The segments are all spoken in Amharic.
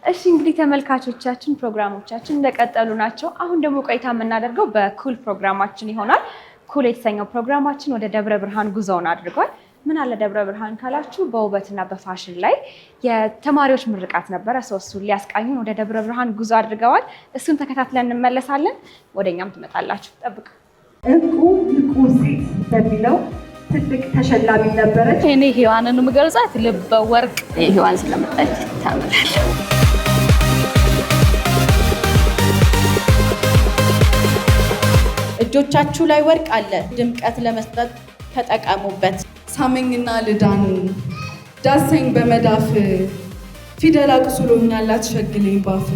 እሺ እንግዲህ ተመልካቾቻችን ፕሮግራሞቻችን እንደቀጠሉ ናቸው። አሁን ደግሞ ቆይታ የምናደርገው በኩል ፕሮግራማችን ይሆናል። ኩል የተሰኘው ፕሮግራማችን ወደ ደብረ ብርሃን ጉዞውን አድርጓል። ምን አለ ደብረ ብርሃን ካላችሁ በውበትና በፋሽን ላይ የተማሪዎች ምርቃት ነበረ። እሱን ሊያስቃኙን ወደ ደብረ ብርሃን ጉዞ አድርገዋል። እሱን ተከታትለን እንመለሳለን። ወደኛም ትመጣላችሁ። ጠብቁ። እንቁ ንቁ ሴት በሚለው ትልቅ ተሸላሚ ነበረች። እኔ ሔዋንን የምገልጻት ልበ ወርቅ ሔዋን ስለመጣች ታምራለች። እጆቻችሁ ላይ ወርቅ አለ፣ ድምቀት ለመስጠት ተጠቀሙበት። ሳመኝና ልዳን ዳሰኝ በመዳፍ ፊደል አቁስሎኛል አትሸግለኝ ባፍ።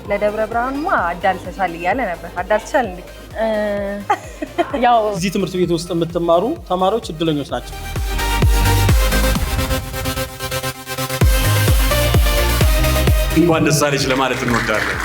ለደብረ ብርሃንማ አዳልሰሻል እያለ ነበር። አዳልሰሻል እንዴ? ያው እዚህ ትምህርት ቤት ውስጥ የምትማሩ ተማሪዎች እድለኞች ናቸው። እንኳን ደስ አለሽ ለማለት እንወዳለን።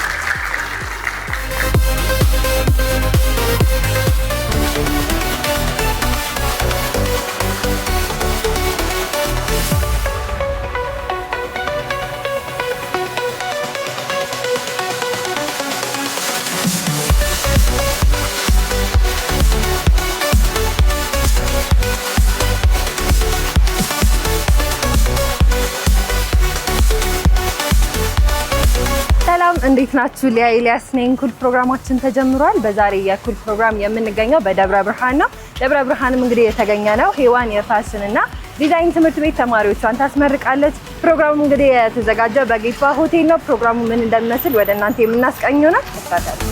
እንዴት ናችሁ? ሊያ ኤልያስ ነኝ። ኩል ፕሮግራማችን ተጀምሯል። በዛሬ የኩል ፕሮግራም የምንገኘው በደብረ ብርሃን ነው። ደብረ ብርሃንም እንግዲህ የተገኘ ነው ሔዋን የፋሽን እና ዲዛይን ትምህርት ቤት ተማሪዎቿን ታስመርቃለች። ፕሮግራሙ እንግዲህ የተዘጋጀው በጌቷ ሆቴል ነው። ፕሮግራሙ ምን እንደሚመስል ወደ እናንተ የምናስቀኝ ነው። ተከታተሉ።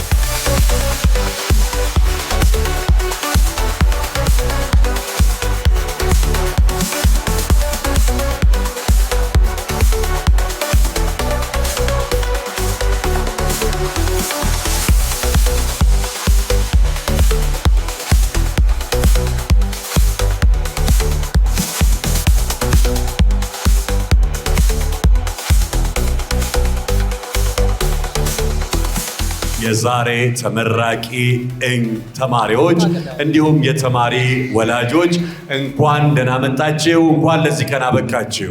የዛሬ ተመራቂ ተማሪዎች እንዲሁም የተማሪ ወላጆች እንኳን ደህና መጣችሁ፣ እንኳን ለዚህ ቀን አበቃችሁ።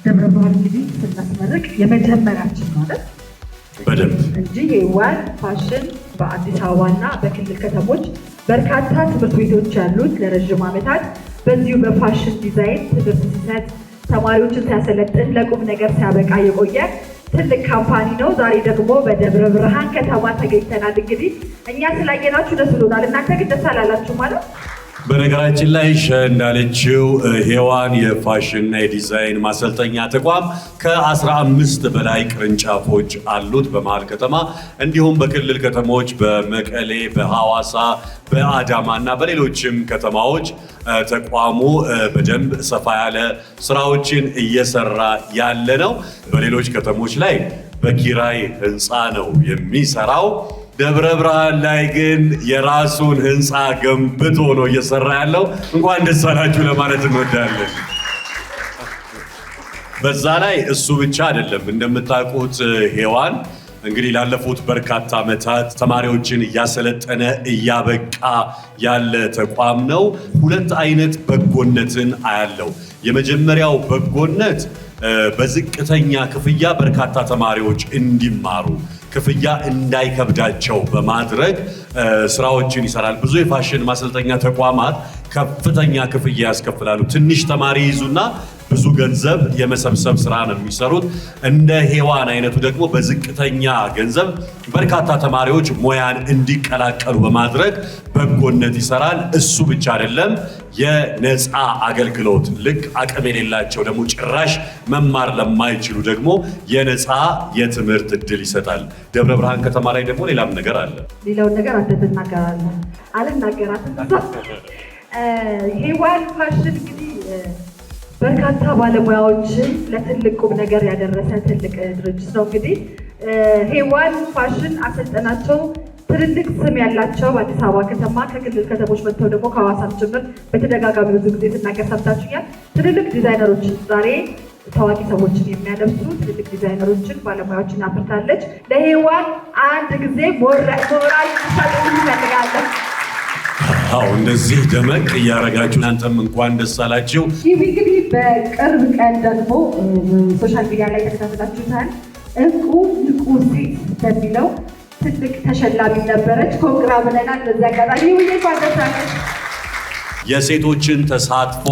ደብረ ብርሃን እንግዲህ ስናስመርቅ የመጀመሪያችን ማለት በደንብ እንጂ ሔዋን ፋሽን በአዲስ አበባና በክልል ከተሞች በርካታ ትምህርት ቤቶች ያሉት ለረጅም ዓመታት በዚሁ በፋሽን ዲዛይን ትምህርት ሲሰጥ ተማሪዎችን ሲያሰለጥን ለቁም ነገር ሲያበቃ የቆየ ትልቅ ካምፓኒ ነው። ዛሬ ደግሞ በደብረ ብርሃን ከተማ ተገኝተናል። እንግዲህ እኛ ስላየናችሁ ደስ ብሎናል። እናንተ ግን ደስ አላላችሁ ማለት? በነገራችን ላይ እንዳለችው ሔዋን የፋሽንና የዲዛይን ማሰልጠኛ ተቋም ከ15 በላይ ቅርንጫፎች አሉት በመሃል ከተማ እንዲሁም በክልል ከተሞች በመቀሌ፣ በሐዋሳ፣ በአዳማ እና በሌሎችም ከተማዎች ተቋሙ በደንብ ሰፋ ያለ ስራዎችን እየሰራ ያለ ነው። በሌሎች ከተሞች ላይ በኪራይ ህንፃ ነው የሚሰራው። ደብረ ብርሃን ላይ ግን የራሱን ህንፃ ገንብቶ ነው እየሰራ ያለው። እንኳን ደስ አላችሁ ለማለት እንወዳለን። በዛ ላይ እሱ ብቻ አይደለም። እንደምታውቁት ሔዋን እንግዲህ ላለፉት በርካታ ዓመታት ተማሪዎችን እያሰለጠነ እያበቃ ያለ ተቋም ነው። ሁለት አይነት በጎነትን አያለው። የመጀመሪያው በጎነት በዝቅተኛ ክፍያ በርካታ ተማሪዎች እንዲማሩ ክፍያ እንዳይከብዳቸው በማድረግ ስራዎችን ይሰራል። ብዙ የፋሽን ማሰልጠኛ ተቋማት ከፍተኛ ክፍያ ያስከፍላሉ። ትንሽ ተማሪ ይዙና ብዙ ገንዘብ የመሰብሰብ ስራ ነው የሚሰሩት። እንደ ሔዋን አይነቱ ደግሞ በዝቅተኛ ገንዘብ በርካታ ተማሪዎች ሙያን እንዲቀላቀሉ በማድረግ በጎነት ይሰራል። እሱ ብቻ አይደለም፣ የነፃ አገልግሎት ልክ አቅም የሌላቸው ደግሞ ጭራሽ መማር ለማይችሉ ደግሞ የነፃ የትምህርት እድል ይሰጣል። ደብረ ብርሃን ከተማ ላይ ደግሞ ሌላም ነገር አለ። ሌላውን ነገር አንተ ትናገራለህ። አልናገራትም። ሔዋን ፋሽን እንግዲህ በርካታ ባለሙያዎችን ለትልቅ ቁም ነገር ያደረሰ ትልቅ ድርጅት ነው። እንግዲህ ሔዋን ፋሽን አሰልጠናቸው ትልልቅ ስም ያላቸው በአዲስ አበባ ከተማ ከክልል ከተሞች መጥተው ደግሞ ከሐዋሳም ጭምር በተደጋጋሚ ብዙ ጊዜ ስናገር ሰምታችሁኛል። ትልልቅ ዲዛይነሮችን ዛሬ ታዋቂ ሰዎችን የሚያለብሱ ትልልቅ ዲዛይነሮችን ባለሙያዎችን አፍርታለች። ለሔዋን አንድ ጊዜ ሞራል እንዲሰጥ እንፈልጋለን። አዎ እንደዚህ ደመቅ እያረጋችሁ እናንተም እንኳን ደስ አላችሁ። ይህ እንግዲህ በቅርብ ቀን ደግሞ ሶሻል ሚዲያ ላይ ተከታትላችሁታል። እንቁ ንቁ ሴት በሚለው ትልቅ ተሸላሚ ነበረች። ኮንግራ ብለናል። በዚህ አጋጣሚ ውዬ ጓደታለች። የሴቶችን ተሳትፎ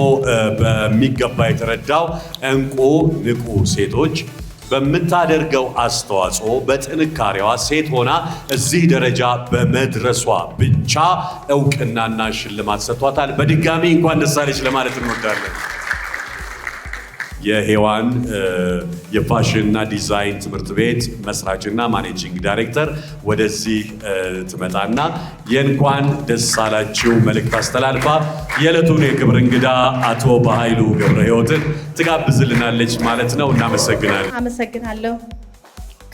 በሚገባ የተረዳው እንቁ ንቁ ሴቶች በምታደርገው አስተዋጽኦ በጥንካሬዋ ሴት ሆና እዚህ ደረጃ በመድረሷ ብቻ እውቅናና ሽልማት ሰጥቷታል። በድጋሚ እንኳን ደስ አለሽ ለማለት እንወዳለን። የሔዋን የፋሽንና ዲዛይን ትምህርት ቤት መስራችና ማኔጂንግ ዳይሬክተር ወደዚህ ትመጣና የእንኳን ደስ አላችሁ መልእክት አስተላልፋ የዕለቱን የክብር እንግዳ አቶ በኃይሉ ገብረ ሕይወትን ትጋብዝልናለች ማለት ነው። እናመሰግናለን። አመሰግናለሁ።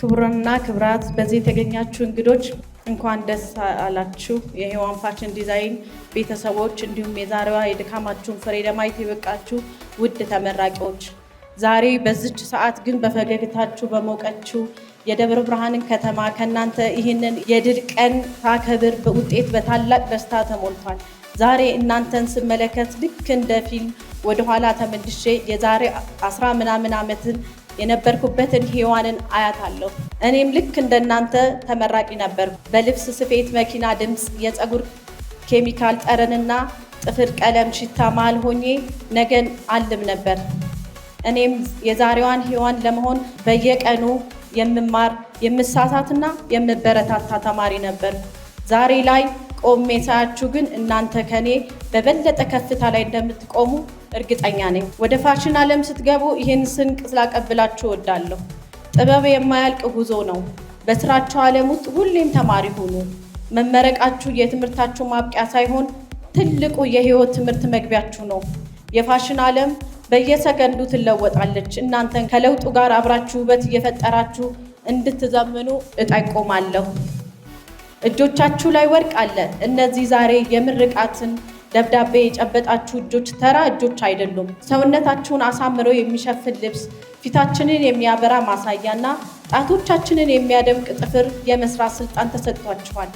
ክቡራንና ክቡራት በዚህ የተገኛችሁ እንግዶች እንኳን ደስ አላችሁ። የሔዋን ፋሽን ዲዛይን ቤተሰቦች እንዲሁም የዛሬዋ የድካማችሁን ፍሬ ለማየት የበቃችሁ ውድ ተመራቂዎች ዛሬ በዚች ሰዓት ግን በፈገግታችሁ በሞቀችሁ የደብረ ብርሃንን ከተማ ከናንተ ይህንን የድል ቀን ታከብር በውጤት በታላቅ ደስታ ተሞልቷል። ዛሬ እናንተን ስመለከት ልክ እንደ ፊልም ወደኋላ ተመልሼ የዛሬ 10 ምናምን ዓመትን የነበርኩበትን ሔዋንን አያታለሁ። እኔም ልክ እንደናንተ ተመራቂ ነበርኩ። በልብስ ስፌት መኪና ድምፅ፣ የፀጉር ኬሚካል ጠረንና ጥፍር ቀለም ሽታ መሃል ሆኜ ነገን አልም ነበር። እኔም የዛሬዋን ሔዋን ለመሆን በየቀኑ የምማር የምሳሳትና የምበረታታ ተማሪ ነበር። ዛሬ ላይ ቆሜ ሳያችሁ ግን እናንተ ከኔ በበለጠ ከፍታ ላይ እንደምትቆሙ እርግጠኛ ነኝ። ወደ ፋሽን ዓለም ስትገቡ ይህን ስንቅ ስላቀብላችሁ እወዳለሁ። ጥበብ የማያልቅ ጉዞ ነው። በስራችሁ ዓለም ውስጥ ሁሌም ተማሪ ሁኑ። መመረቃችሁ የትምህርታችሁ ማብቂያ ሳይሆን ትልቁ የህይወት ትምህርት መግቢያችሁ ነው። የፋሽን ዓለም በየሰከንዱ ትለወጣለች። እናንተን ከለውጡ ጋር አብራችሁ ውበት እየፈጠራችሁ እንድትዘምኑ እጠቁማለሁ። እጆቻችሁ ላይ ወርቅ አለ። እነዚህ ዛሬ የምርቃትን ደብዳቤ የጨበጣችሁ እጆች ተራ እጆች አይደሉም። ሰውነታችሁን አሳምረው የሚሸፍን ልብስ፣ ፊታችንን የሚያበራ ማሳያና ጣቶቻችንን የሚያደምቅ ጥፍር የመስራት ስልጣን ተሰጥቷችኋል።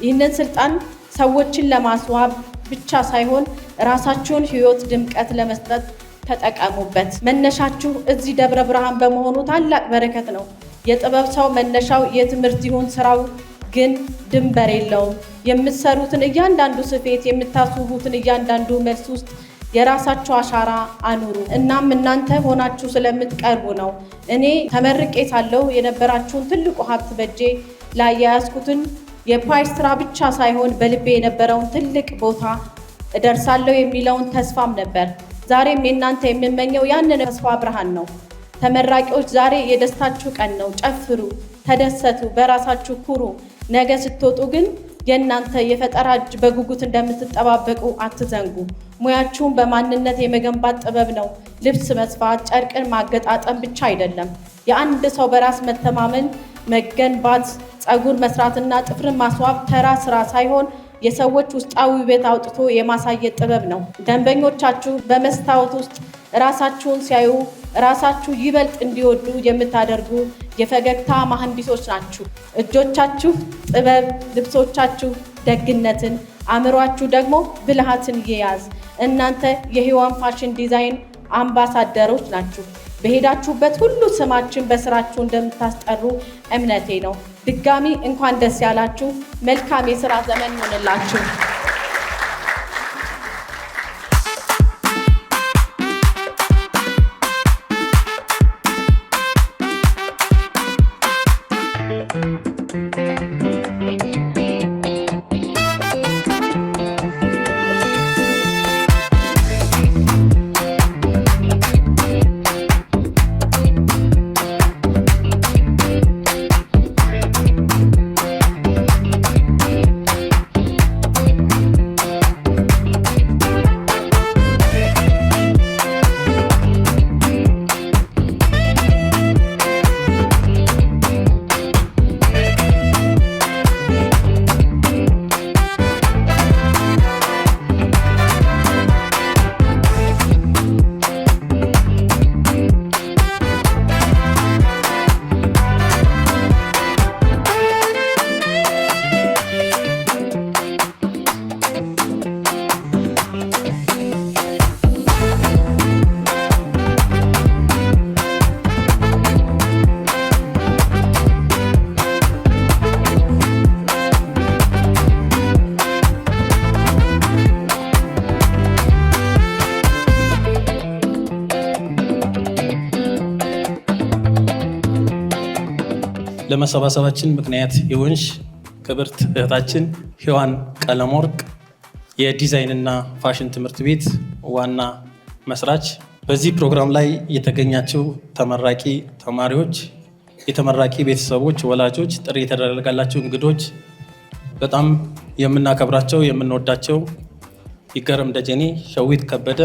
ይህንን ስልጣን ሰዎችን ለማስዋብ ብቻ ሳይሆን ራሳችሁን ህይወት ድምቀት ለመስጠት ተጠቀሙበት። መነሻችሁ እዚህ ደብረ ብርሃን በመሆኑ ታላቅ በረከት ነው። የጥበብ ሰው መነሻው የትምህርት ይሁን ስራው ግን ድንበር የለውም። የምትሰሩትን እያንዳንዱ ስፌት፣ የምታስውቡትን እያንዳንዱ መልስ ውስጥ የራሳችሁ አሻራ አኑሩ። እናም እናንተ ሆናችሁ ስለምትቀርቡ ነው። እኔ ተመርቄ ሳለሁ የነበራችሁን ትልቁ ሀብት በእጄ ላይ የያዝኩትን የፓይስ ስራ ብቻ ሳይሆን በልቤ የነበረውን ትልቅ ቦታ እደርሳለሁ የሚለውን ተስፋም ነበር። ዛሬም የእናንተ የምመኘው ያንን ተስፋ ብርሃን ነው። ተመራቂዎች ዛሬ የደስታችሁ ቀን ነው። ጨፍሩ፣ ተደሰቱ፣ በራሳችሁ ኩሩ። ነገ ስትወጡ ግን የእናንተ የፈጠራ እጅ በጉጉት እንደምትጠባበቁ አትዘንጉ። ሙያችሁን በማንነት የመገንባት ጥበብ ነው። ልብስ መስፋት፣ ጨርቅን ማገጣጠም ብቻ አይደለም። የአንድ ሰው በራስ መተማመን መገንባት፣ ፀጉር መስራትና ጥፍርን ማስዋብ ተራ ስራ ሳይሆን የሰዎች ውስጣዊ ውበት አውጥቶ የማሳየት ጥበብ ነው። ደንበኞቻችሁ በመስታወት ውስጥ ራሳችሁን ሲያዩ ራሳችሁ ይበልጥ እንዲወዱ የምታደርጉ የፈገግታ መሐንዲሶች ናችሁ። እጆቻችሁ ጥበብ፣ ልብሶቻችሁ ደግነትን፣ አእምሯችሁ ደግሞ ብልሃትን ይያዝ። እናንተ የሔዋን ፋሽን ዲዛይን አምባሳደሮች ናችሁ። በሄዳችሁበት ሁሉ ስማችን በስራችሁ እንደምታስጠሩ እምነቴ ነው። ድጋሚ እንኳን ደስ ያላችሁ። መልካም የስራ ዘመን ይሁንላችሁ። ለመሰባሰባችን ምክንያት የሆንሽ ክብርት እህታችን ሔዋን ቀለመወርቅ የዲዛይንና ፋሽን ትምህርት ቤት ዋና መስራች፣ በዚህ ፕሮግራም ላይ የተገኛችው ተመራቂ ተማሪዎች፣ የተመራቂ ቤተሰቦች፣ ወላጆች፣ ጥሪ የተደረገላቸው እንግዶች፣ በጣም የምናከብራቸው የምንወዳቸው ይገረም ደጀኔ፣ ሸዊት ከበደ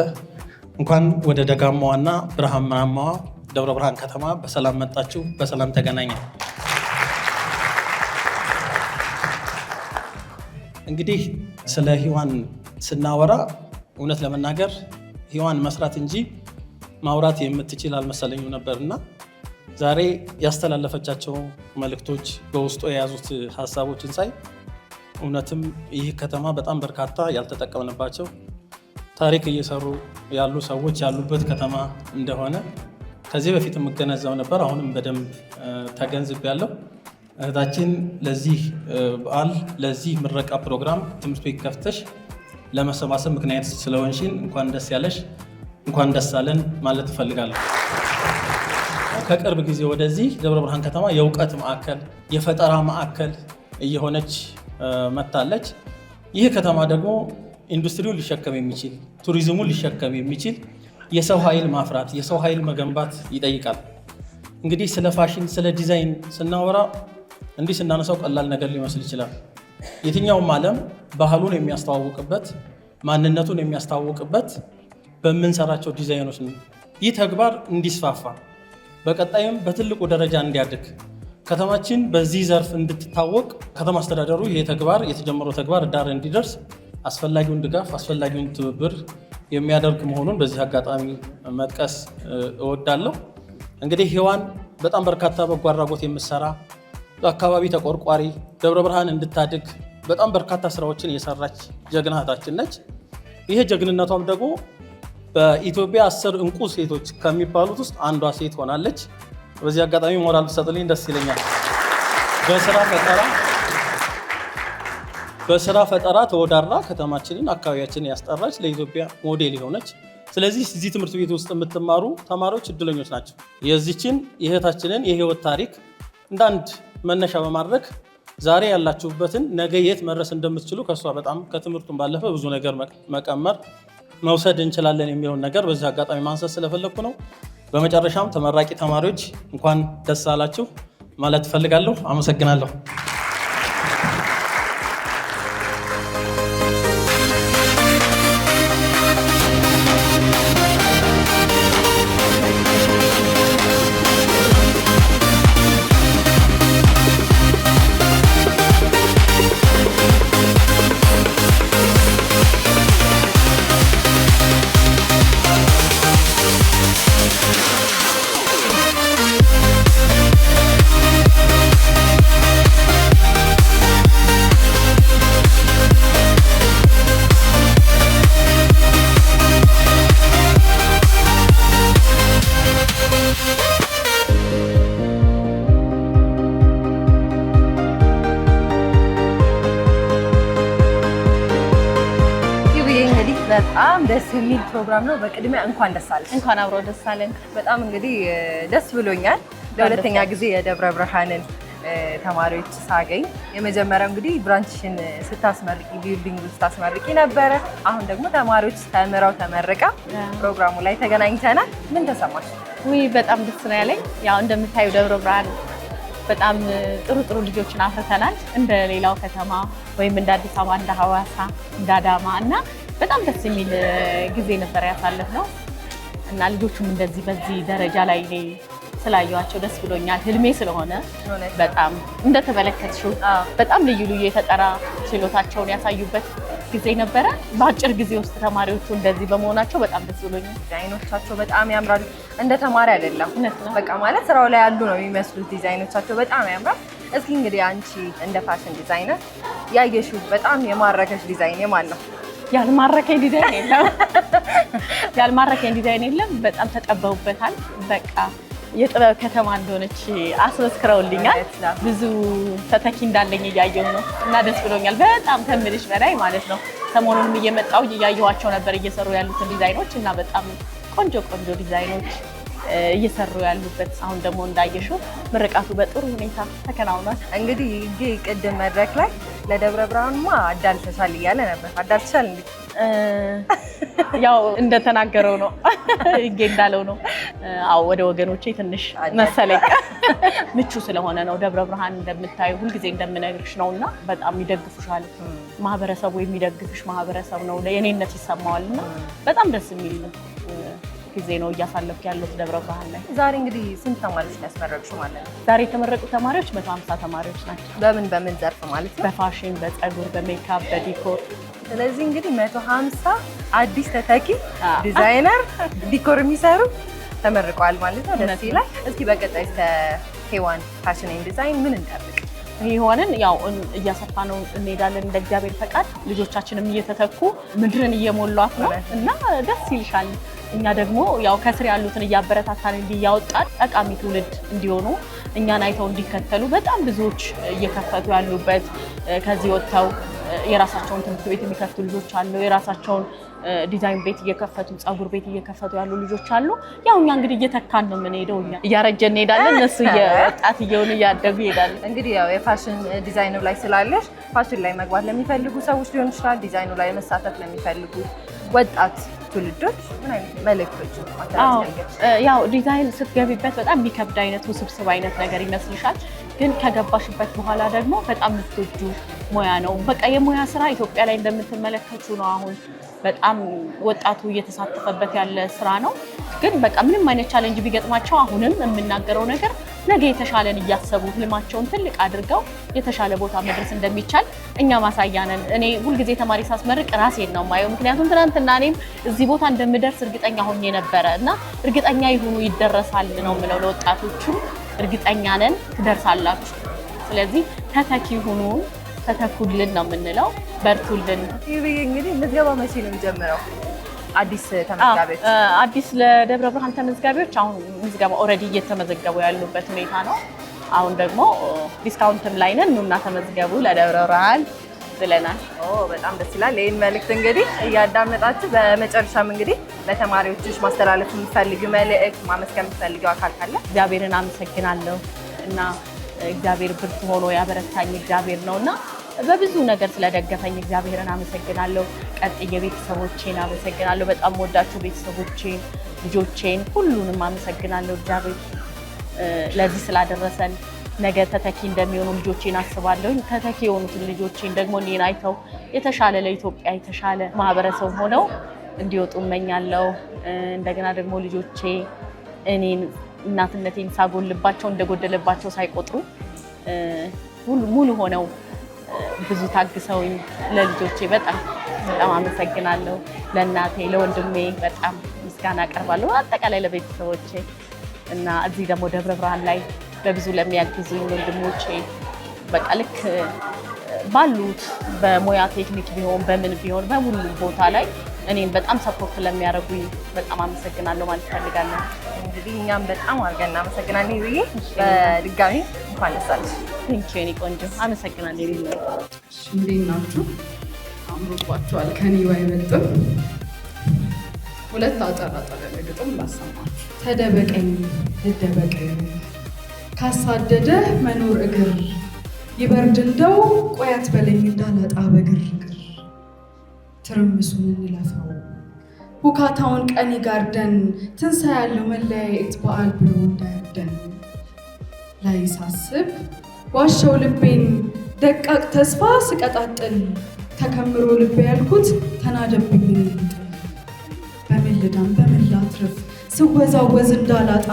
እንኳን ወደ ደጋማዋና ብርሃናማዋ ደብረ ብርሃን ከተማ በሰላም መጣችሁ፣ በሰላም ተገናኘ። እንግዲህ ስለ ሔዋን ስናወራ እውነት ለመናገር ሔዋን መስራት እንጂ ማውራት የምትችል አልመሰለኝም ነበርና ዛሬ ያስተላለፈቻቸው መልእክቶች በውስጡ የያዙት ሀሳቦችን ሳይ እውነትም ይህ ከተማ በጣም በርካታ ያልተጠቀምንባቸው ታሪክ እየሰሩ ያሉ ሰዎች ያሉበት ከተማ እንደሆነ ከዚህ በፊት የምገነዘብ ነበር። አሁንም በደንብ ተገንዝቤያለሁ። እህታችን ለዚህ በዓል ለዚህ ምረቃ ፕሮግራም ትምህርት ቤት ከፍተሽ ለመሰባሰብ ምክንያት ስለሆንሽን እንኳን ደስ ያለሽ፣ እንኳን ደስ አለን ማለት እፈልጋለሁ። ከቅርብ ጊዜ ወደዚህ ደብረ ብርሃን ከተማ የእውቀት ማዕከል፣ የፈጠራ ማዕከል እየሆነች መጥታለች። ይህ ከተማ ደግሞ ኢንዱስትሪውን ሊሸከም የሚችል ቱሪዝሙን ሊሸከም የሚችል የሰው ኃይል ማፍራት የሰው ኃይል መገንባት ይጠይቃል። እንግዲህ ስለ ፋሽን ስለ ዲዛይን ስናወራ እንዲህ ስናነሳው ቀላል ነገር ሊመስል ይችላል። የትኛውም ዓለም ባህሉን የሚያስተዋውቅበት ማንነቱን የሚያስተዋውቅበት በምንሰራቸው ዲዛይኖች ነው። ይህ ተግባር እንዲስፋፋ በቀጣይም በትልቁ ደረጃ እንዲያድግ ከተማችን በዚህ ዘርፍ እንድትታወቅ ከተማ አስተዳደሩ ይህ ተግባር የተጀመረው ተግባር ዳር እንዲደርስ አስፈላጊውን ድጋፍ አስፈላጊውን ትብብር የሚያደርግ መሆኑን በዚህ አጋጣሚ መጥቀስ እወዳለሁ። እንግዲህ ሔዋን በጣም በርካታ በጎ አድራጎት የምትሰራ በአካባቢ ተቆርቋሪ ደብረ ብርሃን እንድታድግ በጣም በርካታ ስራዎችን የሰራች ጀግና እህታችን ነች። ይሄ ጀግንነቷም ደግሞ በኢትዮጵያ 10 እንቁ ሴቶች ከሚባሉት ውስጥ አንዷ ሴት ሆናለች። በዚህ አጋጣሚ ሞራል ብትሰጥልኝ ደስ ይለኛል። በስራ ፈጠራ ተወዳድራ ከተማችንን አካባቢያችንን ያስጠራች ለኢትዮጵያ ሞዴል የሆነች። ስለዚህ እዚህ ትምህርት ቤት ውስጥ የምትማሩ ተማሪዎች እድለኞች ናቸው። የዚችን የእህታችንን የህይወት ታሪክ እንደ አንድ መነሻ በማድረግ ዛሬ ያላችሁበትን ነገ የት መድረስ እንደምትችሉ ከእሷ በጣም ከትምህርቱን ባለፈ ብዙ ነገር መቀመር መውሰድ እንችላለን የሚለውን ነገር በዚህ አጋጣሚ ማንሳት ስለፈለግኩ ነው። በመጨረሻም ተመራቂ ተማሪዎች እንኳን ደስ አላችሁ ማለት እፈልጋለሁ። አመሰግናለሁ። በጣም ደስ የሚል ፕሮግራም ነው። በቅድሚያ እንኳን ደስ አለሽ። እንኳን አብሮ ደስ አለን። በጣም እንግዲህ ደስ ብሎኛል። ለሁለተኛ ጊዜ የደብረ ብርሃንን ተማሪዎች ሳገኝ የመጀመሪያው እንግዲህ ብራንችሽን ስታስመርቂ ቢልዲንግ ስታስመርቂ ነበረ። አሁን ደግሞ ተማሪዎች ተምረው ተመረቃ ፕሮግራሙ ላይ ተገናኝተናል። ምን ተሰማሽ? በጣም ደስ ነው ያለኝ። ያው እንደምታዩ ደብረ ብርሃን በጣም ጥሩ ጥሩ ልጆችን አፍርተናል። እንደ ሌላው ከተማ ወይም እንደ አዲስ አበባ፣ እንደ ሐዋሳ፣ እንደ አዳማ እና በጣም ደስ የሚል ጊዜ ነበር ያሳለፍነው እና ልጆቹም እንደዚህ በዚህ ደረጃ ላይ ስላየኋቸው ደስ ብሎኛል። ህልሜ ስለሆነ በጣም እንደተመለከትሽው በጣም ልዩ ልዩ የፈጠራ ችሎታቸውን ያሳዩበት ጊዜ ነበረ። በአጭር ጊዜ ውስጥ ተማሪዎቹ እንደዚህ በመሆናቸው በጣም ደስ ብሎኛል። ዲዛይኖቻቸው በጣም ያምራሉ። እንደ ተማሪ አይደለም በቃ ማለት ስራው ላይ ያሉ ነው የሚመስሉት። ዲዛይኖቻቸው በጣም ያምራል። እስኪ እንግዲህ አንቺ እንደ ፋሽን ዲዛይነር ያየሽው በጣም የማረከሽ ዲዛይን የማን ነው? ያልማረከኝ ዲዛይን የለም። ያልማረከኝ ዲዛይን የለም። በጣም ተቀበውበታል። በቃ የጥበብ ከተማ እንደሆነች አስመስክረውልኛል። ብዙ ተተኪ እንዳለኝ እያየሁ ነው እና ደስ ብሎኛል በጣም ከምልሽ በላይ ማለት ነው። ሰሞኑንም እየመጣሁ እያየኋቸው ነበር እየሰሩ ያሉትን ዲዛይኖች እና በጣም ቆንጆ ቆንጆ ዲዛይኖች እየሰሩ ያሉበት አሁን ደግሞ እንዳየሽው ምርቃቱ በጥሩ ሁኔታ ተከናውኗል። እንግዲህ ቅድም መድረክ ላይ ለደብረ ብርሃንማ አዳልተሻል እያለ ነበር። አዳልተሻል እንዴ? ያው እንደተናገረው ነው ይጌ እንዳለው ነው። አዎ ወደ ወገኖቼ ትንሽ መሰለኝ ምቹ ስለሆነ ነው። ደብረ ብርሃን እንደምታዩ ሁልጊዜ እንደምነግርሽ ነውና በጣም ይደግፉሻል። ማህበረሰቡ የሚደግፍሽ ማህበረሰብ ነው። የኔነት ይሰማዋልና በጣም ደስ የሚል ጊዜ ነው እያሳለፍኩ ያለሁት ደብረ ብርሃን ላይ። ዛሬ እንግዲህ ስንት ተማሪዎች ያስመረቅሽው ማለት ነው? ዛሬ የተመረቁ ተማሪዎች 150 ተማሪዎች ናቸው። በምን ዘርፍ ማለት ነው? በፋሽን፣ በፀጉር፣ በሜካፕ፣ በዲኮር። ስለዚህ እንግዲህ 150 አዲስ ተተኪ ዲዛይነር ዲኮር የሚሰሩ ተመርቀዋል ማለት ነው። ደስ ይላል። እስኪ በቀጣይ ሄዋን ፋሽን ኤንድ ዲዛይን ምን እንጠብቅ? ሄዋንን ያው እያሰፋ ነው እንሄዳለን እንደ እግዚአብሔር ፈቃድ። ልጆቻችንም እየተተኩ ምድርን እየሞሏት ነው እና ደስ ይልሻል። እኛ ደግሞ ያው ከስር ያሉትን እያበረታታን እያወጣን ጠቃሚ ትውልድ እንዲሆኑ እኛን አይተው እንዲከተሉ በጣም ብዙዎች እየከፈቱ ያሉበት ከዚህ ወጥተው የራሳቸውን ትምህርት ቤት የሚከፍቱ ልጆች አሉ። የራሳቸውን ዲዛይን ቤት እየከፈቱ ፀጉር ቤት እየከፈቱ ያሉ ልጆች አሉ። ያው እኛ እንግዲህ እየተካን ነው የምንሄደው። እኛ እያረጀን እንሄዳለን፣ እነሱ የወጣት እየሆኑ እያደጉ ይሄዳሉ። እንግዲህ ያው የፋሽን ዲዛይኑ ላይ ስላለሽ ፋሽን ላይ መግባት ለሚፈልጉ ሰዎች ሊሆን ይችላል፣ ዲዛይኑ ላይ መሳተፍ ለሚፈልጉ ወጣት ትውልዶች ምን አይነት መልእክቶች ያው ዲዛይን ስትገቢበት በጣም የሚከብድ አይነት ውስብስብ አይነት ነገር ይመስልሻል፣ ግን ከገባሽበት በኋላ ደግሞ በጣም የምትወጁ ሙያ ነው። በቃ የሙያ ስራ ኢትዮጵያ ላይ እንደምትመለከቱ ነው። አሁን በጣም ወጣቱ እየተሳተፈበት ያለ ስራ ነው። ግን በቃ ምንም አይነት ቻሌንጅ ቢገጥማቸው አሁንም የምናገረው ነገር ነገ የተሻለን እያሰቡ ህልማቸውን ትልቅ አድርገው የተሻለ ቦታ መድረስ እንደሚቻል እኛ ማሳያ ነን። እኔ ሁልጊዜ ተማሪ ሳስመርቅ ራሴን ነው የማየው። ምክንያቱም ትናንትና እኔም እዚህ ቦታ እንደምደርስ እርግጠኛ ሆኜ ነበረ እና እርግጠኛ ይሁኑ ይደረሳል ነው የምለው ለወጣቶቹ። እርግጠኛ ነን ትደርሳላችሁ። ስለዚህ ተተኪ ሁኑ፣ ተተኩልን ነው የምንለው። በርቱልን። እንግዲህ ምዝገባ መቼ ነው የሚጀምረው? አዲስ ተመዝጋቢዎች አዲስ ለደብረ ብርሃን ተመዝጋቢዎች አሁን ምዝገባ ኦልሬዲ እየተመዘገቡ ያሉበት ሁኔታ ነው። አሁን ደግሞ ዲስካውንትም ላይ ነን፣ ኑና ተመዝገቡ ለደብረ ብርሃን ብለናል። በጣም ደስ ይላል። ይህን መልእክት እንግዲህ እያዳመጣችሁ በመጨረሻም እንግዲህ ለተማሪዎችሽ ማስተላለፍ የምትፈልጊው መልእክት ማመስገን የምትፈልጊው አካል ካለ? እግዚአብሔርን አመሰግናለሁ እና እግዚአብሔር ብርቱ ሆኖ ያበረታኝ እግዚአብሔር ነውና በብዙ ነገር ስለደገፈኝ እግዚአብሔርን አመሰግናለሁ። ቀጥዬ ቤተሰቦቼን አመሰግናለሁ። በጣም ወዳቸው ቤተሰቦቼን፣ ልጆቼን ሁሉንም አመሰግናለሁ። እግዚአብሔር ለዚህ ስላደረሰን ነገ ተተኪ እንደሚሆኑ ልጆቼን አስባለሁ። ተተኪ የሆኑትን ልጆቼን ደግሞ እኔን አይተው የተሻለ ለኢትዮጵያ የተሻለ ማህበረሰብ ሆነው እንዲወጡ እመኛለሁ። እንደገና ደግሞ ልጆቼ እኔን እናትነቴን ሳጎልባቸው እንደጎደለባቸው ሳይቆጥሩ ሙሉ ሆነው ብዙ ታግሰውኝ ለልጆቼ በጣም አመሰግናለሁ። ለእናቴ ለወንድሜ በጣም ምስጋና አቀርባለሁ። አጠቃላይ ለቤተሰቦቼ እና እዚህ ደግሞ ደብረ ብርሃን ላይ በብዙ ለሚያግዙኝ ወንድሞቼ በቃ ልክ ባሉት በሙያ ቴክኒክ ቢሆን በምን ቢሆን በሙሉ ቦታ ላይ እኔም በጣም ሰፖርት ለሚያደርጉኝ በጣም አመሰግናለሁ ማለት ፈልጋለሁ። እንግዲህ እኛም በጣም አድርገን እናመሰግናለን። ይብዬ በድጋሚ እንኳን ደስ አለሽ። ቴንኪው የኔ ቆንጆ አመሰግናለሁ። እንዴት ናችሁ? አምሮባችኋል። ከኔ አይበልጥም። ሁለት አጠር ያለ ግጥም ላሰማችሁ። ተደበቀኝ ልደበቅ ካሳደደ መኖር እግር ይበርድ እንደው ቆያት በለኝ እንዳላጣ በግርግር ትርምሱን እንለፈው ሁካታውን ቀን ይጋርደን ትንሣኤ ያለው መለያየት በዓል ብሎ እንዳያርደን ላይ ሳስብ ዋሻው ልቤን ደቃቅ ተስፋ ስቀጣጥል ተከምሮ ልቤ ያልኩት ተናደብኝ ልጥል በምን ልዳን በምን ላትርፍ ስወዛወዝ እንዳላጣ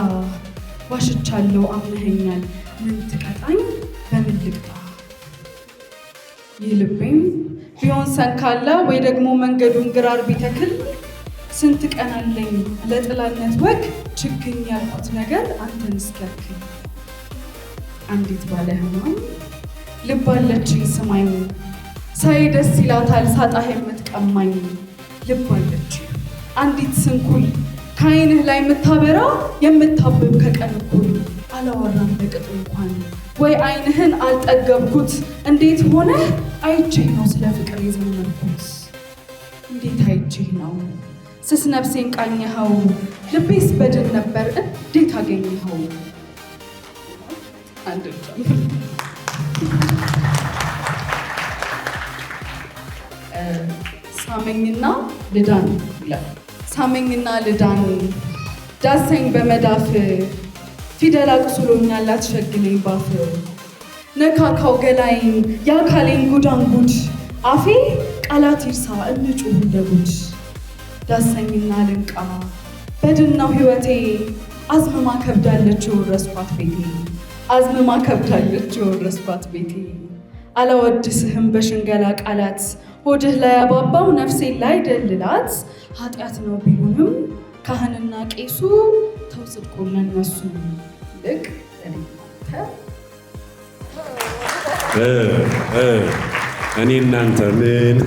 ዋሽቻለሁ አምነኸኛል ምን ትቀጣኝ በምን ልቅጣ ይህ ልቤም ቢሆን ሰንካላ ወይ ደግሞ መንገዱን ግራር ቢተክል ስንት ቀን አለኝ ለጥላነት ወግ ችግኝ ያልኩት ነገር አንተን እስኪያክል አንዲት ባለ ህማም ልብ አለችኝ ስማኝ ሳይ ደስ ይላታል ሳጣህ የምትቀማኝ ልብ አለችኝ አንዲት ስንኩል ከዓይንህ ላይ የምታበራ የምታብብ ከቀን እኩል አላወራም በቅጡ እንኳን ወይ ዓይንህን አልጠገብኩት እንዴት ሆነህ አይቼህ ነው ስለ ፍቅር የዘመርኩት እንዴት አይቼህ ነው ስስ ነፍሴን ቃኘኸው ልቤስ በድን ነበር እንዴት አገኘኸው። አንድ ሳመኝና ልዳን ይላል። ሳመኝና ልዳን ዳሰኝ በመዳፍ ፊደል አቁስሎኛል አትሸግለኝ ባፍ ነካካው ገላይን የአካሌን ጉዳንጉድ አፌ ቃላት ይርሳ እንጩህ እንደ ጉድ ዳሰኝና ልንቃ በድናው ሕይወቴ አዝመማ ከብዳለች የወረስኳት ቤቴ አዝመማ ከብዳለች የወረስኳት ቤቴ አላወድስህም በሽንገላ ቃላት ሆድህ ላይ አባባው ነፍሴን ላይ ደልላት ኃጢአት ነው ቢሉንም ካህንና ቄሱ ተው ጽድቁን ለነሱ ልቅ እኔ እናንተ ምን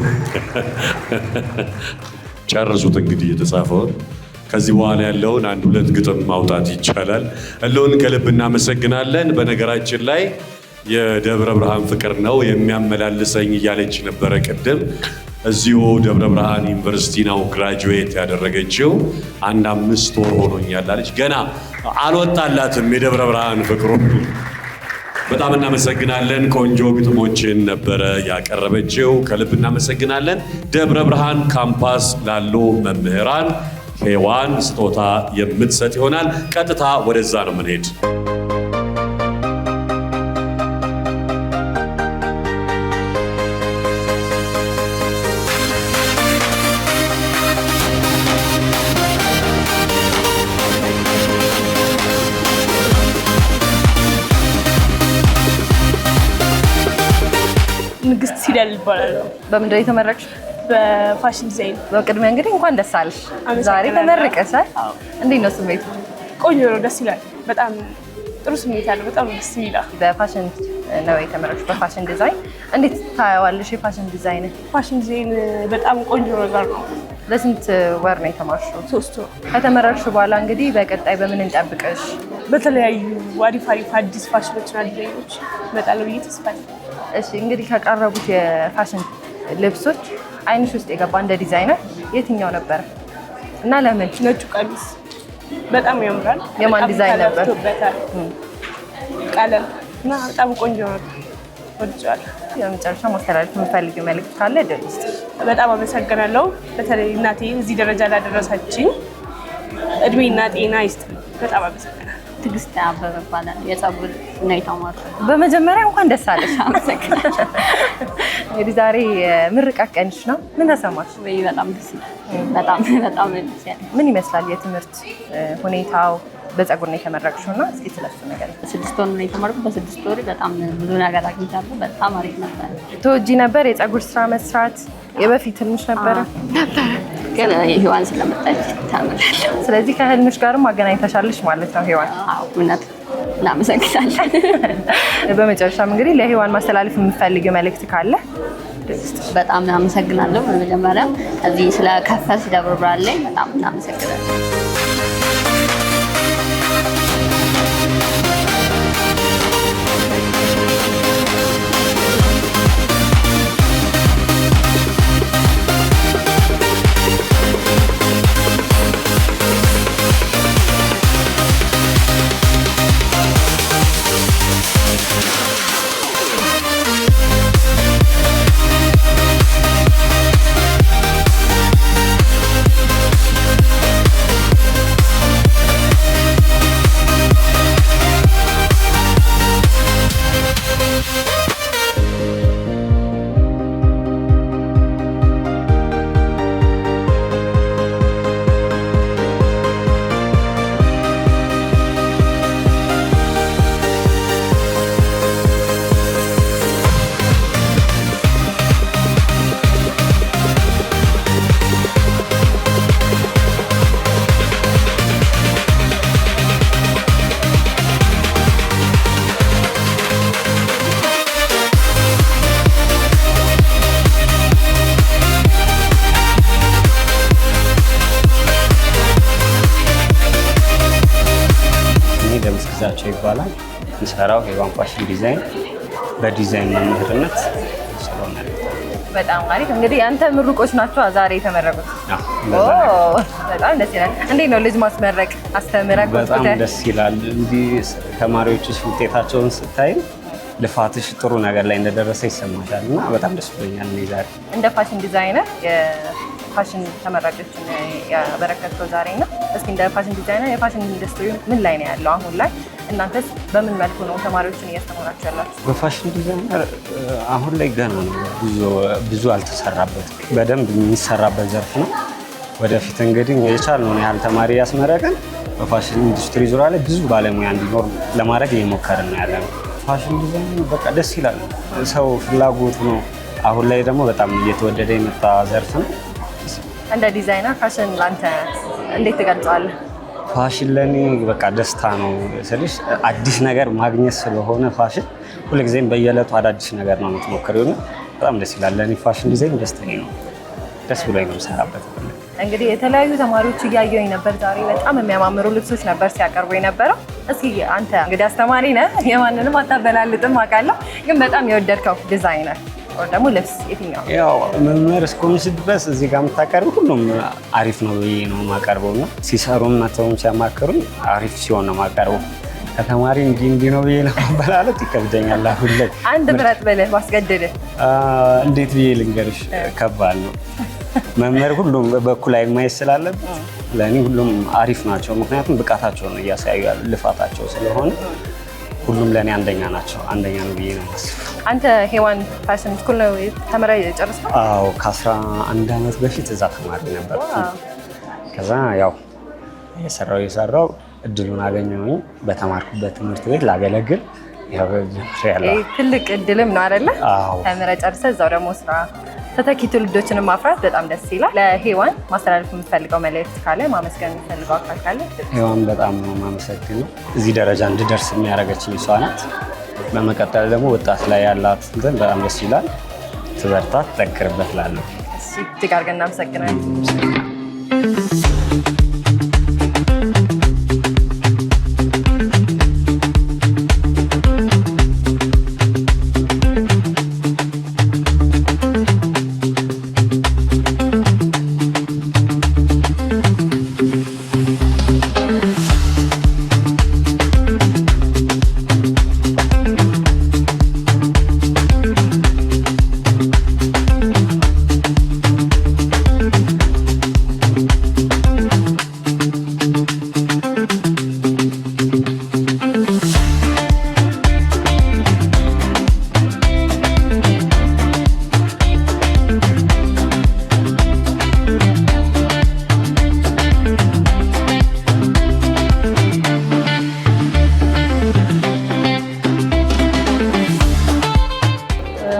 ጨርሱት እንግዲህ የተጻፈውን ከዚህ በኋላ ያለውን አንድ ሁለት ግጥም ማውጣት ይቻላል። እለውን ከልብ እናመሰግናለን። በነገራችን ላይ የደብረ ብርሃን ፍቅር ነው የሚያመላልሰኝ እያለች ነበረ ቅድም። እዚሁ ደብረ ብርሃን ዩኒቨርሲቲ ነው ግራጁዌት ያደረገችው። 5 ወር ሆኖኛል አለች። ገና አልወጣላትም የደብረ ብርሃን ፍቅሩ። በጣም እናመሰግናለን። ቆንጆ ግጥሞችን ነበረ ያቀረበችው። ከልብ እናመሰግናለን። ደብረ ብርሃን ካምፓስ ላሉ መምህራን ሔዋን ስጦታ የምትሰጥ ይሆናል። ቀጥታ ወደዛ ነው የምንሄድ። ንግስት ሲዳል ይባላል። በምንድን ነው የተመረቅሽ? በፋሽን ዲዛይን። በቅድሚያ እንግዲህ እንኳን ደስ አለሽ። ዛሬ ተመርቀሻል። እንዴት ነው ስሜቱ? ቆንጆ ነው፣ ደስ ይላል። በጣም ጥሩ ስሜት አለው። በጣም ደስ ይላል። በፋሽን ነው የተመረቅሽ፣ በፋሽን ዲዛይን። እንዴት ታያዋለሽ የፋሽን ዲዛይን? ፋሽን ዲዛይን በጣም ቆንጆ ነገር ነው። ለስንት ወር ነው የተማርሽው? 3 ወር። ከተመረቅሽ በኋላ እንግዲህ በቀጣይ በምን እንጠብቅሽ? በተለያዩ አሪፍ አዲስ ፋሽኖችና ዲዛይኖች እመጣለሁ ብዬ ተስፋ አለኝ። እሺ እንግዲህ ከቀረቡት የፋሽን ልብሶች አይንሽ ውስጥ የገባ እንደ ዲዛይነር የትኛው ነበር እና ለምን? ነጩ ቀሚስ በጣም ያምራል። የማን ዲዛይን ነበር? ቀለም እና በጣም ቆንጆ ነው። ወድጃለሁ። የመጨረሻ ማስተላለፍ የምፈልጊው መልዕክት ካለ እድል ይስጥሽ። በጣም አመሰግናለሁ። በተለይ እናቴ እዚህ ደረጃ ላደረሳችኝ እድሜና ጤና ይስጥልኝ። በጣም አመሰግናለሁ። ትዕግስት አበበ ይባላል። የፀጉር እና የተማርኩ። በመጀመሪያ እንኳን ደስ አለሽ። አመሰግናለሁ። እንግዲህ ዛሬ ምርቃት ቀንሽ ነው። ምን ተሰማሽ? በጣም ደስ ይላል። በጣም ደስ ያለ። ምን ይመስላል የትምህርት ሁኔታው? በፀጉር ነው የተመረቅሽው እና እስኪ ስለሱ ነገር። 6 ወር ነው የተማርኩት። በ6 ወር በጣም ብዙ ነገር አግኝቻለሁ። በጣም አሪፍ ነበር። ተወጂ ነበር የፀጉር ስራ መስራት? የበፊት ህልምሽ ነበረ? ግን ሔዋን ስለመጣች ተምሬያለሁ። ስለዚህ ከህልምሽ ጋርም አገናኝተሻለሽ ማለት ነው ሔዋን? አዎ እውነት። እናመሰግናለን። በመጨረሻም እንግዲህ ለሔዋን ማስተላለፍ የምትፈልጊው መልዕክት ካለ? በጣም አመሰግናለሁ። በመጀመሪያ እዚህ ስለከፈትሽ ደብረ ብርሃን ላይ በጣም እናመሰግናለን። ግዛቸው ይባላል። የምሰራው ሔዋን ፋሽን ዲዛይን በዲዛይን መምህርነት ስለሆነ በጣም አሪፍ። እንግዲህ አንተ ምሩቆች ናቸው ዛሬ የተመረቁት? በጣም ደስ ይላል። እንዴት ነው ልጅ ማስመረቅ? አስተምረህ በጣም ደስ ይላል። እንዲህ ተማሪዎችሽ ውጤታቸውን ስታይ ልፋትሽ ጥሩ ነገር ላይ እንደደረሰ ይሰማሻል እና በጣም ደስ ብሎኛል። እኔ ዛሬ እንደ ፋሽን ዲዛይነር የፋሽን ተመራቂዎችን ያበረከትከው ዛሬ ነው። እስኪ እንደ ፋሽን ዲዛይነር የፋሽን ኢንዱስትሪ ምን ላይ ነው ያለው አሁን ላይ? እናንተስ በምን መልኩ ነው ተማሪዎችን እያስተማራችሁ ያላችሁ? በፋሽን ዲዛይነር አሁን ላይ ገና ነው፣ ብዙ አልተሰራበትም። በደንብ የሚሰራበት ዘርፍ ነው። ወደፊት እንግዲህ የቻልነውን ያህል ተማሪ ያስመረቀን በፋሽን ኢንዱስትሪ ዙሪያ ላይ ብዙ ባለሙያ እንዲኖር ለማድረግ እየሞከርን ነው ያለነው። ፋሽን ዲዛይን በቃ ደስ ይላል፣ ሰው ፍላጎት ነው። አሁን ላይ ደግሞ በጣም እየተወደደ የመጣ ዘርፍ ነው። እንደ ዲዛይነር ፋሽን ላንተ እንዴት ትገልጸዋለህ? ፋሽን ለኔ በቃ ደስታ ነው ስልሽ አዲስ ነገር ማግኘት ስለሆነ ፋሽን ሁልጊዜም በየዕለቱ አዳዲስ ነገር ነው የምትሞክሪው። በጣም ደስ ይላል። ለኔ ፋሽን ዲዛይን ደስተኛ ነው፣ ደስ ብሎኝ ነው የምሰራበት። እንግዲህ የተለያዩ ተማሪዎች እያየሁኝ ነበር ዛሬ። በጣም የሚያማምሩ ልብሶች ነበር ሲያቀርቡ የነበረው። እስኪ አንተ እንግዲህ አስተማሪ ነህ፣ የማንንም አታበላልጥም አውቃለሁ፣ ግን በጣም የወደድከው ዲዛይነር ወይ ደግሞ ልብስ የትኛው? ያው መምህር እስከሆንሽ ድረስ እዚህ ጋር የምታቀርቡ ሁሉም አሪፍ ነው ብዬ ነው የማቀርበው እና ሲሰሩም መተውም ሲያማክሩኝ አሪፍ ሲሆን ነው የማቀርበው። ከተማሪ እንዲህ ነው ብዬ ለማበላለጥ ይከብደኛል። አሁን ላይ አንድ ምረጥ ብለህ ባስገድድህ እንዴት ብዬ ልንገርሽ? ከባድ ነው። መምህር ሁሉም በኩል ላይ ማየት ስላለበት ለእኔ ሁሉም አሪፍ ናቸው። ምክንያቱም ብቃታቸውን እያሳዩ ያሉ ልፋታቸው ስለሆነ ሁሉም ለእኔ አንደኛ ናቸው። አንደኛ ነው ብዬ ነው የማስበው። አንተ ሄዋን ፋሽን ስኩል ነው ተምረህ የጨረስከው? አዎ፣ ከ11 ዓመት በፊት እዛ ተማሪ ነበር። ከዛ ያው የሰራው እድሉን አገኘሁኝ በተማርኩበት ትምህርት ቤት ላገለግል። ትልቅ እድልም ነው አይደለ? ተምረህ ጨርሰህ እዛው ደግሞ ስራ ተተኪ ትውልዶችን ማፍራት በጣም ደስ ይላል። ለሄዋን ማስተላለፍ የምትፈልገው መልእክት ካለ፣ ማመስገን የምትፈልገው አካል ካለ? ሄዋን በጣም ነው የማመሰግነው። እዚህ ደረጃ እንድደርስ የሚያደርገችኝ እሷ ናት። በመቀጠል ደግሞ ወጣት ላይ ያላት እንትን በጣም ደስ ይላል። ትበርታ፣ ትጠንክርበት እላለሁ። እጅግ አድርገን እናመሰግናለን።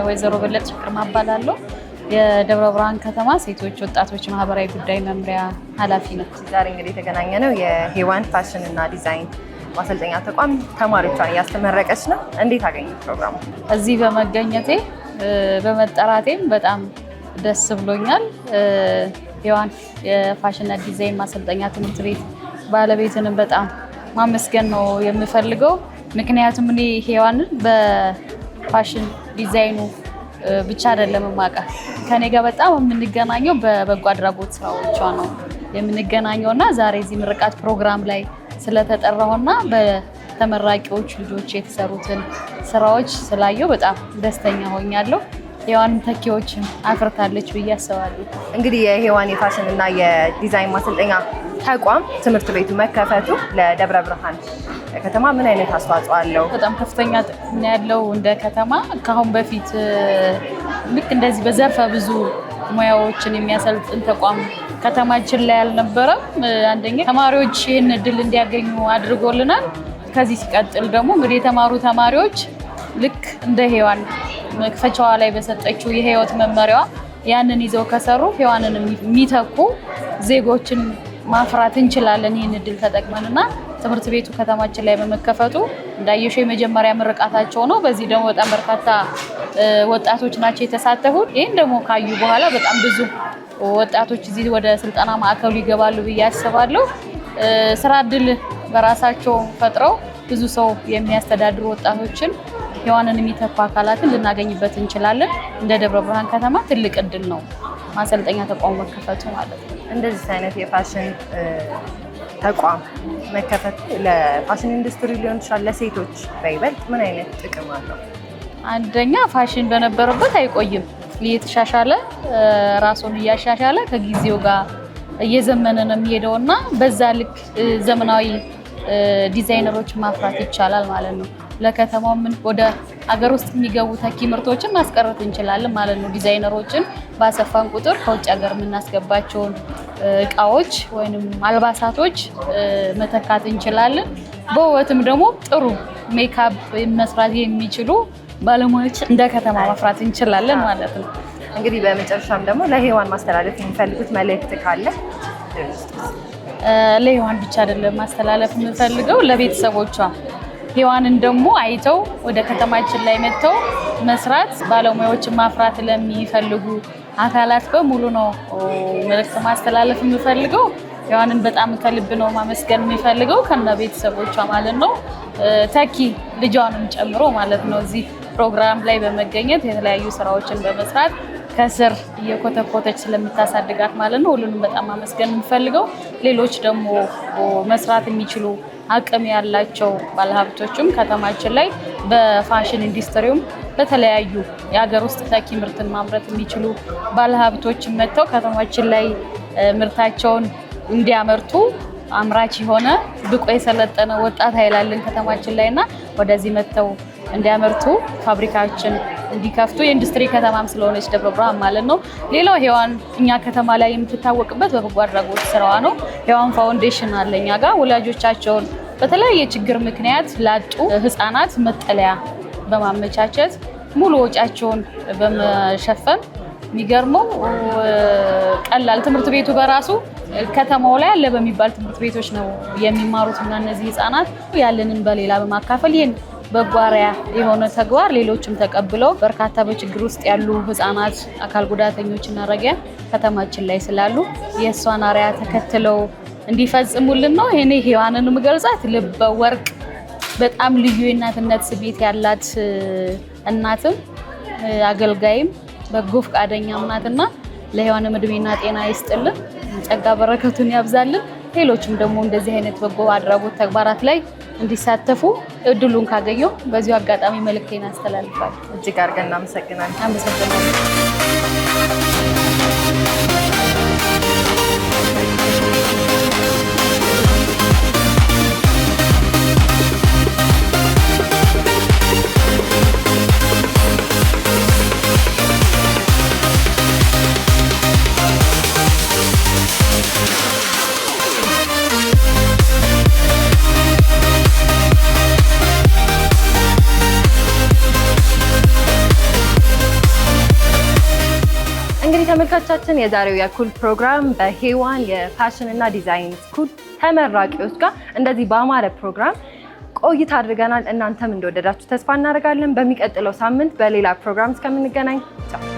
ወይዘሮ በለጠች ፍቅርማ እባላለሁ። የደብረ ብርሃን ከተማ ሴቶች ወጣቶች ማህበራዊ ጉዳይ መምሪያ ኃላፊ ነኝ። ዛሬ እንግዲህ የተገናኘ ነው የሄዋን ፋሽን እና ዲዛይን ማሰልጠኛ ተቋም ተማሪዎቿን እያስተመረቀች ነው። እንዴት አገኘት ፕሮግራሙ? እዚህ በመገኘቴ በመጠራቴም በጣም ደስ ብሎኛል። ሄዋን የፋሽንና ዲዛይን ማሰልጠኛ ትምህርት ቤት ባለቤትንም በጣም ማመስገን ነው የምፈልገው። ምክንያቱም እኔ ሄዋንን በፋሽን ዲዛይኑ ብቻ አይደለም የማውቃት፣ ከኔ ጋር በጣም የምንገናኘው በበጎ አድራጎት ስራዎቿ ነው የምንገናኘው እና ዛሬ እዚህ ምርቃት ፕሮግራም ላይ ስለተጠራሁና በተመራቂዎች ልጆች የተሰሩትን ስራዎች ስላየው በጣም ደስተኛ ሆኛለሁ። ሄዋንም ተኪዎችን አፍርታለች ብዬ አስባለሁ። እንግዲህ የሄዋን የፋሽን እና የዲዛይን ማሰልጠኛ ተቋም ትምህርት ቤቱ መከፈቱ ለደብረ ብርሃን ከተማ ምን አይነት አስተዋጽኦ አለው? በጣም ከፍተኛ ጥቅም ያለው እንደ ከተማ ከአሁን በፊት ልክ እንደዚህ በዘርፈ ብዙ ሙያዎችን የሚያሰልጥን ተቋም ከተማችን ላይ አልነበረም። አንደኛ ተማሪዎች ይህን እድል እንዲያገኙ አድርጎልናል። ከዚህ ሲቀጥል ደግሞ እንግዲህ የተማሩ ተማሪዎች ልክ እንደ ሄዋን መክፈቻዋ ላይ በሰጠችው የህይወት መመሪያዋ ያንን ይዘው ከሰሩ ሄዋንን የሚተኩ ዜጎችን ማፍራት እንችላለን። ይህን እድል ተጠቅመንና ትምህርት ቤቱ ከተማችን ላይ በመከፈቱ እንዳየሽው የመጀመሪያ ምርቃታቸው ነው። በዚህ ደግሞ በጣም በርካታ ወጣቶች ናቸው የተሳተፉት። ይህን ደግሞ ካዩ በኋላ በጣም ብዙ ወጣቶች እዚህ ወደ ስልጠና ማዕከሉ ይገባሉ ብዬ አስባለሁ። ስራ እድል በራሳቸው ፈጥረው ብዙ ሰው የሚያስተዳድሩ ወጣቶችን ሔዋንን የሚተኩ አካላትን ልናገኝበት እንችላለን። እንደ ደብረ ብርሃን ከተማ ትልቅ እድል ነው ማሰልጠኛ ተቋም መከፈቱ ማለት ነው። እንደዚህ አይነት የፋሽን ተቋም መከፈቱ ለፋሽን ኢንዱስትሪ ሊሆን ይችላል ለሴቶች በይበልጥ ምን አይነት ጥቅም አለው? አንደኛ ፋሽን በነበረበት አይቆይም፣ እየተሻሻለ ራሱን እያሻሻለ ከጊዜው ጋር እየዘመነ ነው የሚሄደውና በዛ ልክ ዘመናዊ ዲዛይነሮች ማፍራት ይቻላል ማለት ነው። ለከተማው ምን ወደ አገር ውስጥ የሚገቡ ተኪ ምርቶችን ማስቀረት እንችላለን ማለት ነው። ዲዛይነሮችን ባሰፋን ቁጥር ከውጭ ሀገር የምናስገባቸውን እቃዎች ወይንም አልባሳቶች መተካት እንችላለን። በውበትም ደግሞ ጥሩ ሜካፕ መስራት የሚችሉ ባለሙያዎች እንደ ከተማ ማፍራት እንችላለን ማለት ነው። እንግዲህ በመጨረሻም ደግሞ ለሔዋን ማስተላለፍ የሚፈልጉት መልእክት ካለ? ለሔዋን ብቻ አይደለም ማስተላለፍ የምፈልገው ለቤተሰቦቿ ሔዋንን ደግሞ አይተው ወደ ከተማችን ላይ መጥተው መስራት ባለሙያዎችን ማፍራት ለሚፈልጉ አካላት በሙሉ ነው መልእክት ማስተላለፍ የምፈልገው። ሔዋንን በጣም ከልብ ነው ማመስገን የምፈልገው ከነ ቤተሰቦቿ ማለት ነው። ተኪ ልጇንም ጨምሮ ማለት ነው እዚህ ፕሮግራም ላይ በመገኘት የተለያዩ ስራዎችን በመስራት ከስር እየኮተኮተች ስለምታሳድጋት ማለት ነው ሁሉንም በጣም ማመስገን የምፈልገው። ሌሎች ደግሞ መስራት የሚችሉ አቅም ያላቸው ባለሀብቶችም ከተማችን ላይ በፋሽን ኢንዱስትሪውም በተለያዩ የሀገር ውስጥ ተኪ ምርትን ማምረት የሚችሉ ባለሀብቶችን መጥተው ከተማችን ላይ ምርታቸውን እንዲያመርቱ አምራች የሆነ ብቁ የሰለጠነ ወጣት ኃይል አለን ከተማችን ላይ እና ወደዚህ መጥተው እንዲያመርቱ ፋብሪካዎችን እንዲከፍቱ የኢንዱስትሪ ከተማም ስለሆነች ደብረ ብርሃን ማለት ነው። ሌላው ሔዋን እኛ ከተማ ላይ የምትታወቅበት በበጎ አድራጎት ስራዋ ነው። ሔዋን ፋውንዴሽን አለ እኛ ጋር ወላጆቻቸውን በተለያየ ችግር ምክንያት ላጡ ህፃናት መጠለያ በማመቻቸት ሙሉ ወጪያቸውን በመሸፈን የሚገርመው ቀላል ትምህርት ቤቱ በራሱ ከተማው ላይ ያለ በሚባል ትምህርት ቤቶች ነው የሚማሩት እና እነዚህ ህፃናት ያለንን በሌላ በማካፈል ይህን በጎ አርአያ የሆነ ተግባር ሌሎችም ተቀብለው በርካታ በችግር ውስጥ ያሉ ህፃናት፣ አካል ጉዳተኞችና አረጋውያን ከተማችን ላይ ስላሉ የእሷን አርአያ ተከትለው እንዲፈጽሙልን ነው። እኔ ሔዋንን የምገልጻት ልበ ወርቅ በጣም ልዩ የእናትነት ስሜት ያላት እናትም አገልጋይም በጎ ፈቃደኛም ናትና ለሔዋንም እድሜና ጤና ይስጥልን፣ ጸጋ በረከቱን ያብዛልን። ሌሎችም ደግሞ እንደዚህ አይነት በጎ አድራጎት ተግባራት ላይ እንዲሳተፉ እድሉን ካገኘው በዚሁ አጋጣሚ መልእክቴን አስተላልፋለሁ። እጅግ አድርገን እናመሰግናለን። አመሰግናለሁ። ተመልካቾቻችን የዛሬው የኩል ፕሮግራም በሔዋን የፋሽን እና ዲዛይን ስኩል ተመራቂዎች ጋር እንደዚህ በአማረ ፕሮግራም ቆይታ አድርገናል። እናንተም እንደወደዳችሁ ተስፋ እናደርጋለን። በሚቀጥለው ሳምንት በሌላ ፕሮግራም እስከምንገናኝ ቻው።